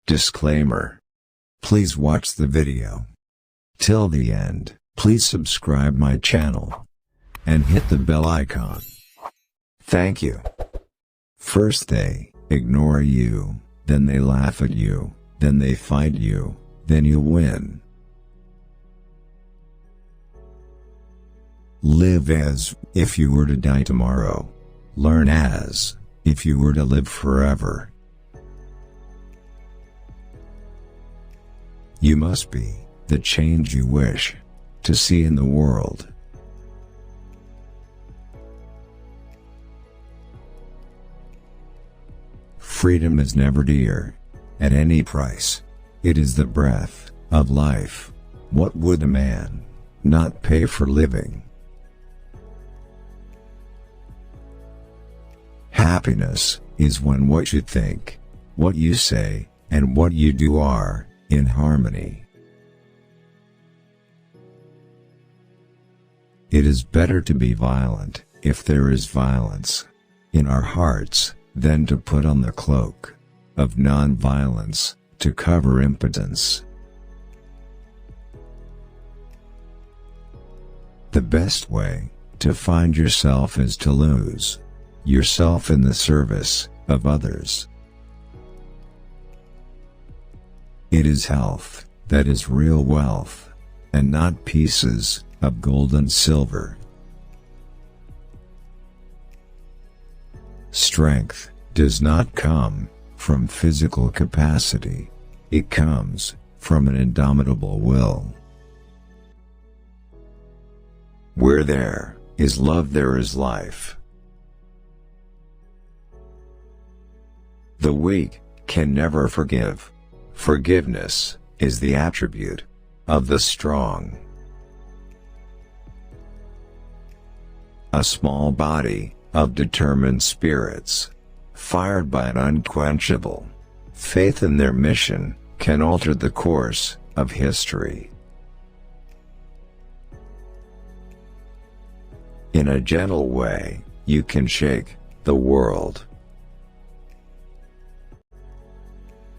Disclaimer. Please watch the video till the end. Please subscribe my channel and hit the bell icon. Thank you. First they ignore you, then they laugh at you, then they fight you, then you win. Live as if you were to die tomorrow. Learn as if you were to live forever. You must be the change you wish to see in the world. Freedom is never dear, at any price. It is the breath of life. What would a man not pay for living? Happiness is when what you think, what you say, and what you do are in harmony. It is better to be violent, if there is violence in our hearts, than to put on the cloak of non-violence to cover impotence. The best way to find yourself is to lose yourself in the service of others. It is health that is real wealth, and not pieces of gold and silver. Strength does not come from physical capacity. It comes from an indomitable will. Where there is love, there is life. The weak can never forgive. Forgiveness is the attribute of the strong. A small body of determined spirits, fired by an unquenchable faith in their mission, can alter the course of history. In a gentle way, you can shake the world.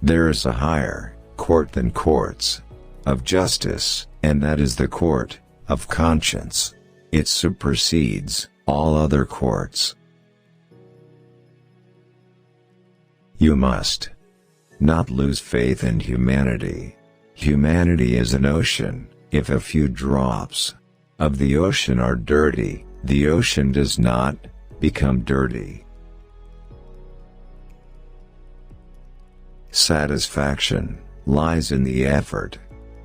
There is a higher court than courts of justice, and that is the court of conscience. It supersedes all other courts. You must not lose faith in humanity. Humanity is an ocean. If a few drops of the ocean are dirty, the ocean does not become dirty. Satisfaction lies in the effort,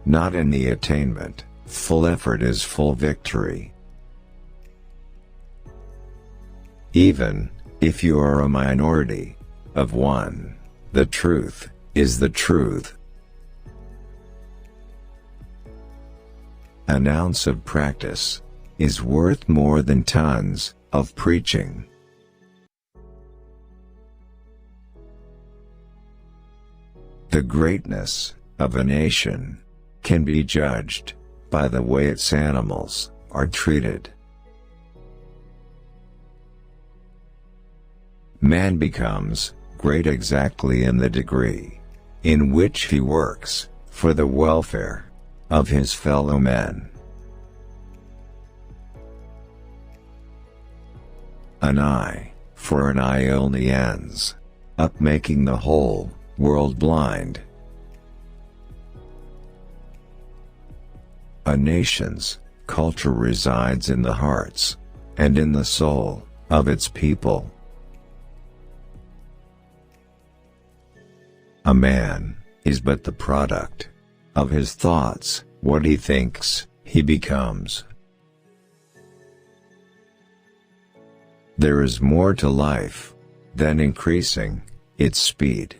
not in the attainment. Full effort is full victory. Even if you are a minority of one, the truth is the truth. An ounce of practice is worth more than tons of preaching. The greatness of a nation can be judged by the way its animals are treated. Man becomes great exactly in the degree in which he works for the welfare of his fellow men. An eye for an eye only ends up making the whole world blind. A nation's culture resides in the hearts and in the soul of its people. A man is but the product of his thoughts. What he thinks, he becomes. There is more to life than increasing its speed.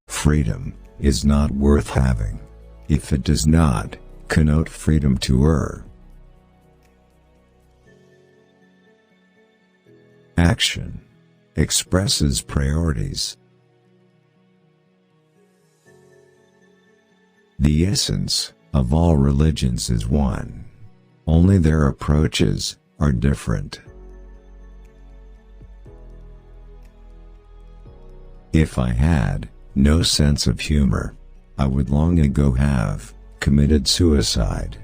Freedom is not worth having if it does not connote freedom to err. Action expresses priorities. The essence of all religions is one. Only their approaches are different. If I had no sense of humor, I would long ago have committed suicide.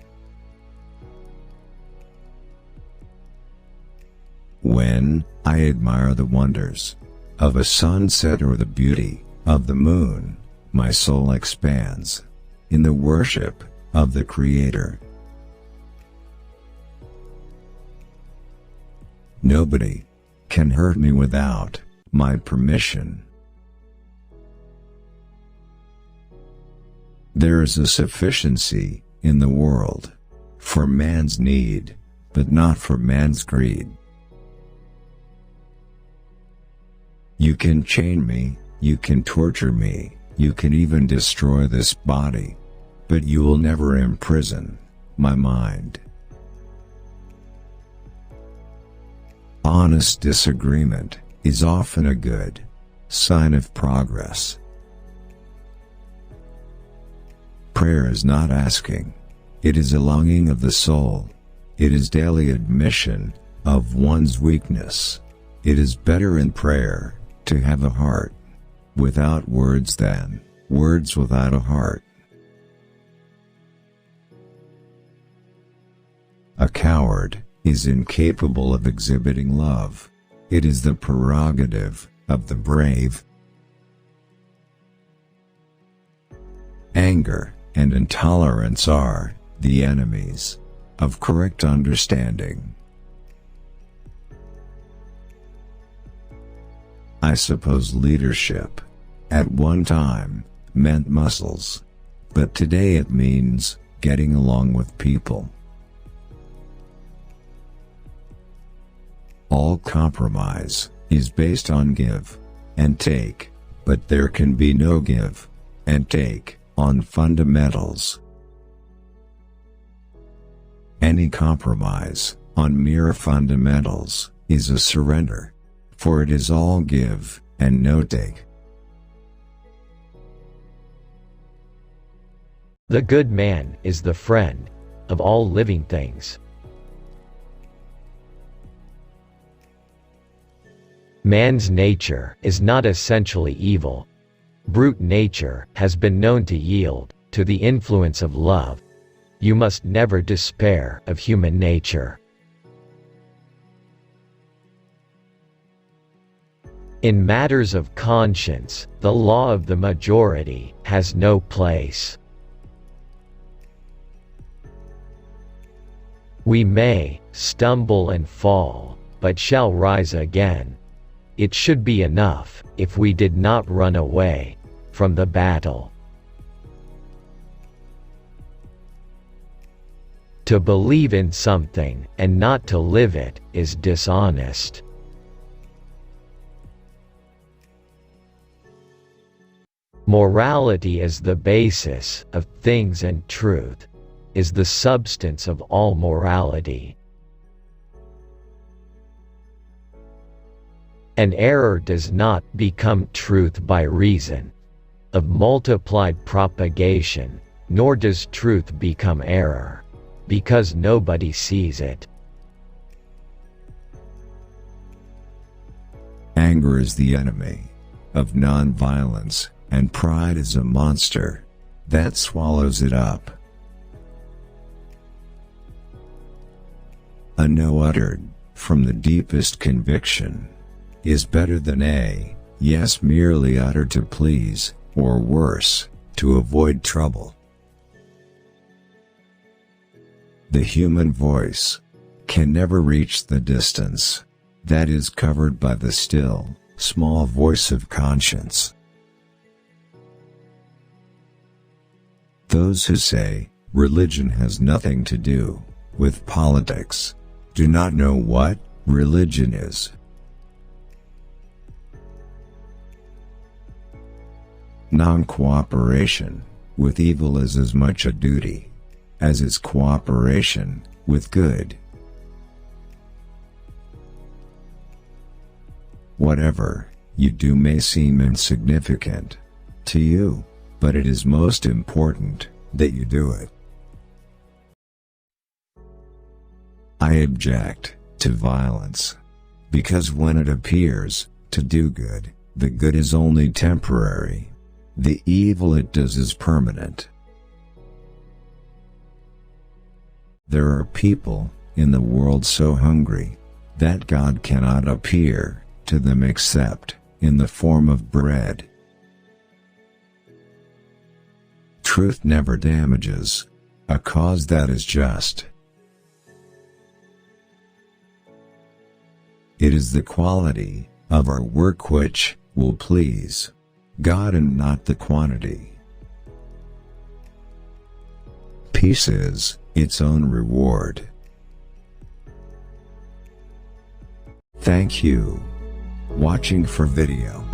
When I admire the wonders of a sunset or the beauty of the moon, my soul expands in the worship of the Creator. Nobody can hurt me without my permission. There is a sufficiency in the world for man's need, but not for man's greed. You can chain me, you can torture me, you can even destroy this body, but you will never imprison my mind. Honest disagreement is often a good sign of progress. Prayer is not asking. It is a longing of the soul. It is daily admission of one's weakness. It is better in prayer to have a heart without words than words without a heart. A coward is incapable of exhibiting love. It is the prerogative of the brave. Anger and intolerance are the enemies of correct understanding. I suppose leadership at one time meant muscles, but today it means getting along with people. All compromise is based on give and take, but there can be no give and take on fundamentals. Any compromise on mere fundamentals is a surrender, for it is all give and no take. The good man is the friend of all living things. Man's nature is not essentially evil. Brute nature has been known to yield to the influence of love. You must never despair of human nature. In matters of conscience, the law of the majority has no place. We may stumble and fall, but shall rise again. It should be enough if we did not run away from the battle. To believe in something and not to live it is dishonest. Morality is the basis of things and truth is the substance of all morality. An error does not become truth by reason of multiplied propagation, nor does truth become error, because nobody sees it. Anger is the enemy of nonviolence, and pride is a monster that swallows it up. A no uttered from the deepest conviction is better than a yes merely uttered to please, or worse, to avoid trouble. The human voice can never reach the distance that is covered by the still, small voice of conscience. Those who say religion has nothing to do with politics do not know what religion is. Non-cooperation with evil is as much a duty as is cooperation with good. Whatever you do may seem insignificant to you, but it is most important that you do it. I object to violence because when it appears to do good, The good is only temporary. The evil it does is permanent. There are people in the world so hungry that God cannot appear to them except in the form of bread. Truth never damages a cause that is just. It is the quality of our work which will please God and not the quantity. Peace is its own reward. Thank you watching for video.